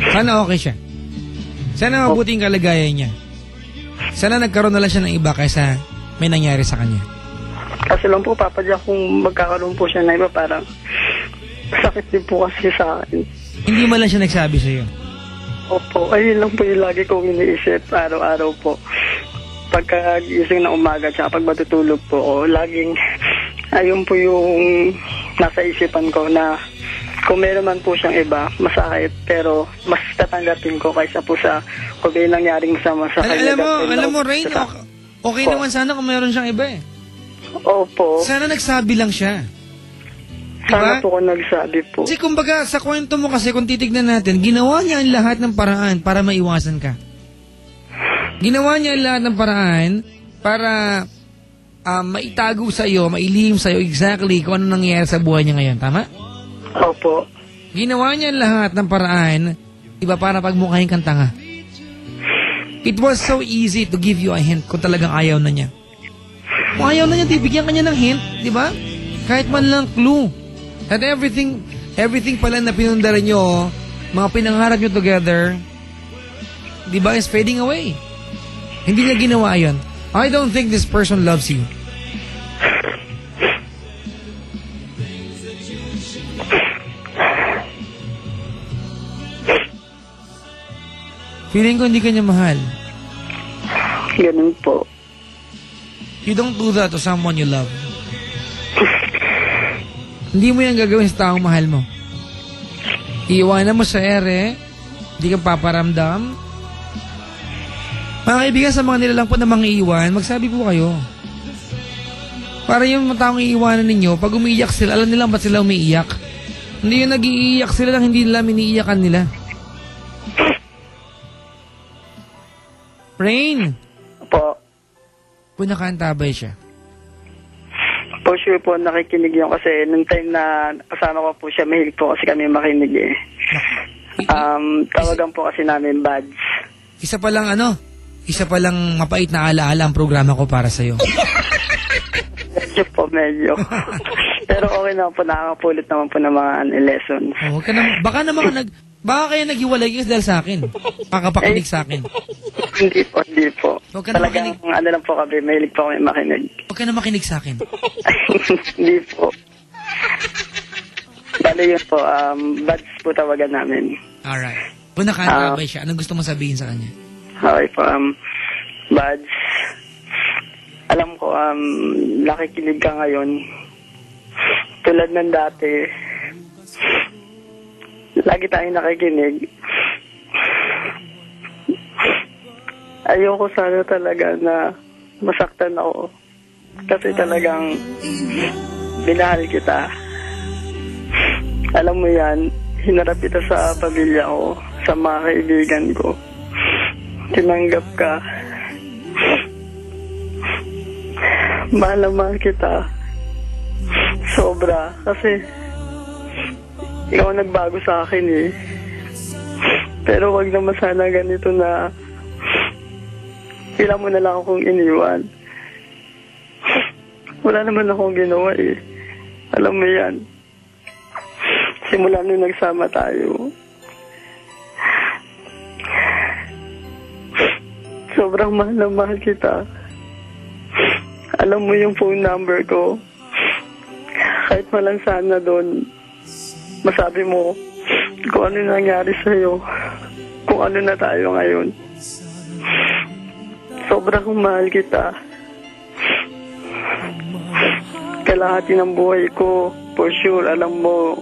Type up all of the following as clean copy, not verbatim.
Sana okay siya. Sana mabuting kalagayan niya. Sana nagkaroon na lang siya ng iba kaysa may nangyari sa kanya. Kasi lang po, Papa Jack, kung magkakaroon po siya ng iba, parang sakit din po kasi sa akin. Hindi mo lang siya nagsabi sa'yo? Opo, ayun lang po yung lagi kong iniisip araw-araw po. Pagkagising na umaga at pag matutulog po ako, laging ayun po yung nasa isipan ko na kung meron man po siyang iba, masakit, pero mas tatanggapin ko kaysa po sa kung may nangyaring masama sa kanya. Alam mo, Rain, okay naman sana kung meron siyang iba eh. Opo. Sana nagsabi lang siya. Sana po kung nagsabi po. Kasi kumbaga, sa kwento mo kasi kung titignan natin, ginawa niya ang lahat ng paraan para maiwasan ka. Ginawa niya ang lahat ng paraan para maitago sa iyo, mailihim sa iyo exactly kung ano nangyayari sa buhay niya ngayon. Tama? Opo. Ginawa niya lahat ng paraan, iba para pagmukhahin kang tanga. It was so easy to give you a hint kung talagang ayaw na niya. Kung ayaw na niya, bibigyan ka niya ng hint, di ba? Kahit man lang clue. At everything pala na pinundaran niyo, mga pinangarap niyo together, di ba, is fading away. Hindi niya ginawa yun. I don't think this person loves you. Feeling ko hindi ka niya mahal. Ganun po. You don't do that to someone you love. Hindi mo yan gagawin sa taong mahal mo. Iiwanan mo sa ere, hindi ka paparamdam. Mga kaibigan, sa mga nilalang po na mga iiwan, magsabi po kayo. Para yung taong iiwanan ninyo, pag umiiyak sila, alam nila ba't sila umiiyak. Hindi yung nag-iiyak sila lang, hindi nila miniiyakan nila. Rain! Po. Kung nakaantabay siya. For sure po, nakikinig yun kasi nung time na kasama ko po siya, mahilig po kasi kami makinig eh. Tawagan po kasi namin Buds. Isa palang mapait na alaala ang programa ko para sa'yo. Medyo. Pero okay naman po, nakakapulot naman po ng mga lessons. Oh, baka kaya naghiwalay kasi dahil sa akin. Makapakinig sa akin. Hindi po. Talagang lang po kami, mahilig po kami makinig. Huwag ka na makinig sa akin. Hindi po. Bale yun po, Buds po tawagan namin. Alright. Kung nakaantabay siya, anong gusto mo sabihin sa kanya? Okay po, Buds, alam ko, nakikinig ka ngayon. Tulad ng dati, lagi tayong nakikinig. Ayoko sana talaga na masaktan ako. Kasi talagang binahal kita. Alam mo yan, hinarap kita sa pamilya ko, sa mga kaibigan ko. Tinanggap ka. Mahal na mahal kita. Sobra. Kasi ikaw nagbago sa akin eh. Pero wag naman sana ganito na ilang mo na lang akong iniwan. Wala naman akong ginawa eh. Alam mo yan. Simula nung nagsama tayo, sobrang mahal na mahal kita. Alam mo yung phone number ko. Kahit malang sana doon, masabi mo kung ano nangyari sa'yo, kung ano na tayo ngayon. Sobrang mahal kita. Kalahati ng buhay ko, for sure, alam mo,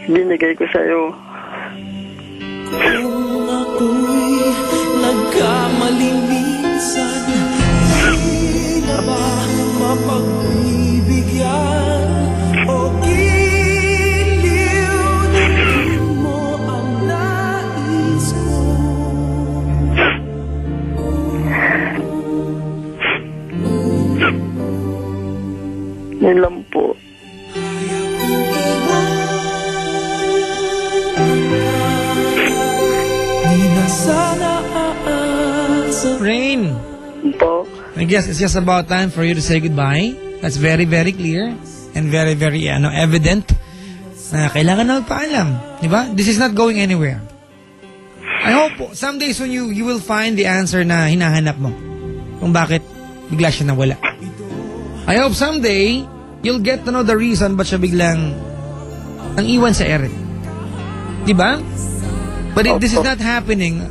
binigay ko sa'yo. Kung ako'y nagkamali minsan, di na ba mapagbibigyan o giliw mo ang nais ko? Yun lang po. Rain, Po. I guess it's just about time for you to say goodbye. That's very, very clear and very, very evident na kailangan na magpaalam. Diba? This is not going anywhere. I hope some days when you will find the answer na hinahanap mo. Kung bakit bigla siya nawala. I hope someday you'll get to know the reason ba't siya biglang ang iwan sa ere. Diba? But if this is not happening,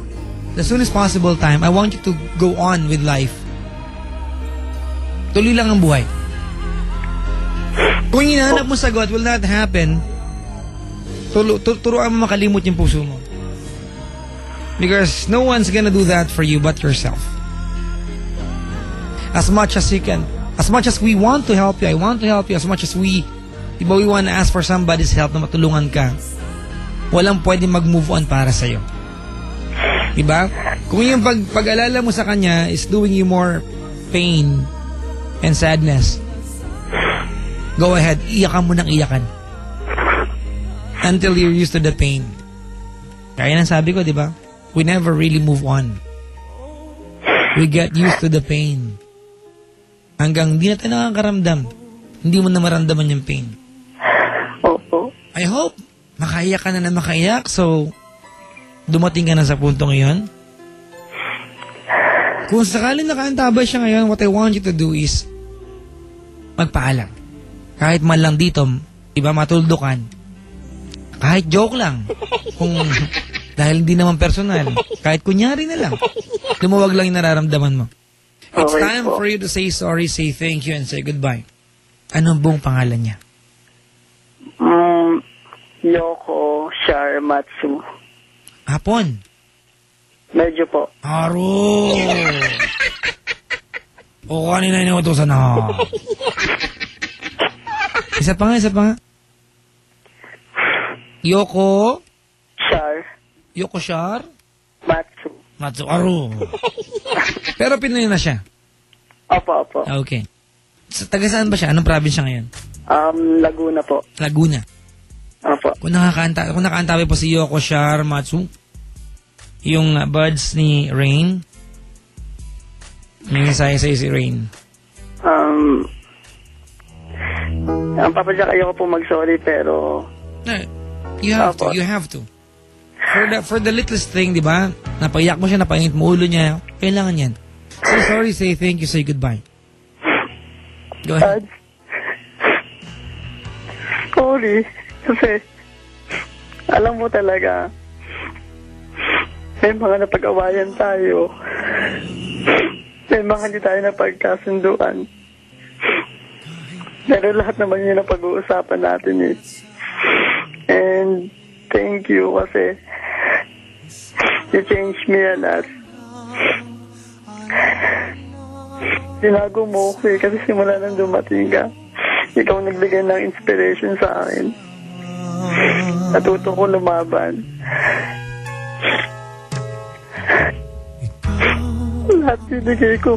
the soonest possible time, I want you to go on with life. Tuloy lang ang buhay. Kung hinahanap mo sagot will not happen, turuan mo makalimot yung puso mo. Because no one's gonna do that for you but yourself. As much as you can, as much as we want to help you, I want to help you, as much as we want to ask for somebody's help na matulungan ka, walang pwedeng mag-move on para sa'yo. Diba? Kung yung pag-alala mo sa kanya is doing you more pain and sadness, go ahead, iyakan mo ng iyakan. Until you're used to the pain. Kaya nang sabi ko, diba? We never really move on. We get used to the pain. Hanggang hindi na tayo nakakaramdam. Hindi mo na maramdaman yung pain. Opo. I hope makaiyak ka na makaiyak. So, dumating ka na sa punto ngayon. Kung sakaling nakaantabay siya ngayon, what I want you to do is magpaalam. Kahit man lang dito, iba matuldukan. Kahit joke lang. Kung dahil hindi naman personal. Kahit kunyari na lang. Lumuwag lang yung nararamdaman mo. It's Okay time po. for you to say sorry, say thank you, and say goodbye. Ano buong pangalan niya? Yoko Sharamatsu. Hapon. Medyo po. Aro. O kanina inuutosan na. Isa pa nga. Yoko Shar? Matsu. Aro. Pero Pinoy na siya. Opo. Okay. Taga saan ba siya? Anong probinsya ngayon? Laguna po. Laguna. Opo. Kung nakaantabi po si Yoko Shar Matsu, yung buds ni Rain, may mensahe sa'yo si Rain. Ang papadyak ayoko po mag-sorry pero No, you have to. For the littlest thing, di ba? Napaiyak mo siya, napainit mo ulo niya. Kailangan yan. Say sorry, say thank you, say goodbye. Go ahead. sorry kasi alam mo talaga may mga napag-awayan tayo. May mga hindi tayo napagkasunduan. Pero lahat naman yun ang pag-uusapan natin eh. And thank you kasi you changed me a lot. Tinago mo ko eh, kasi simula nang dumating ka. Ikaw nagbigay ng inspiration sa akin. Natuto ko lumaban. Lahat binigay ko.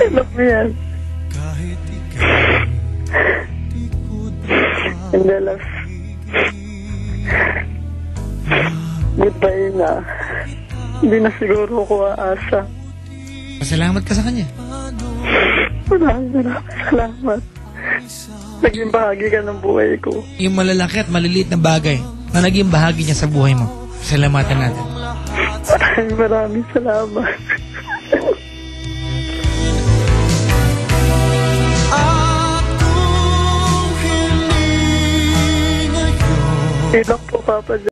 Alam mo yan. And the last goodbye na. Hindi na siguro ko aasa. Pasalamat ka sa kanya. Maraming salamat. Naging bahagi ka ng buhay ko. Yung malalaki at maliliit na bagay na naging bahagi niya sa buhay mo. Salamatan natin. Maraming salamat. At kung hindi ngayon Ilang po, Papa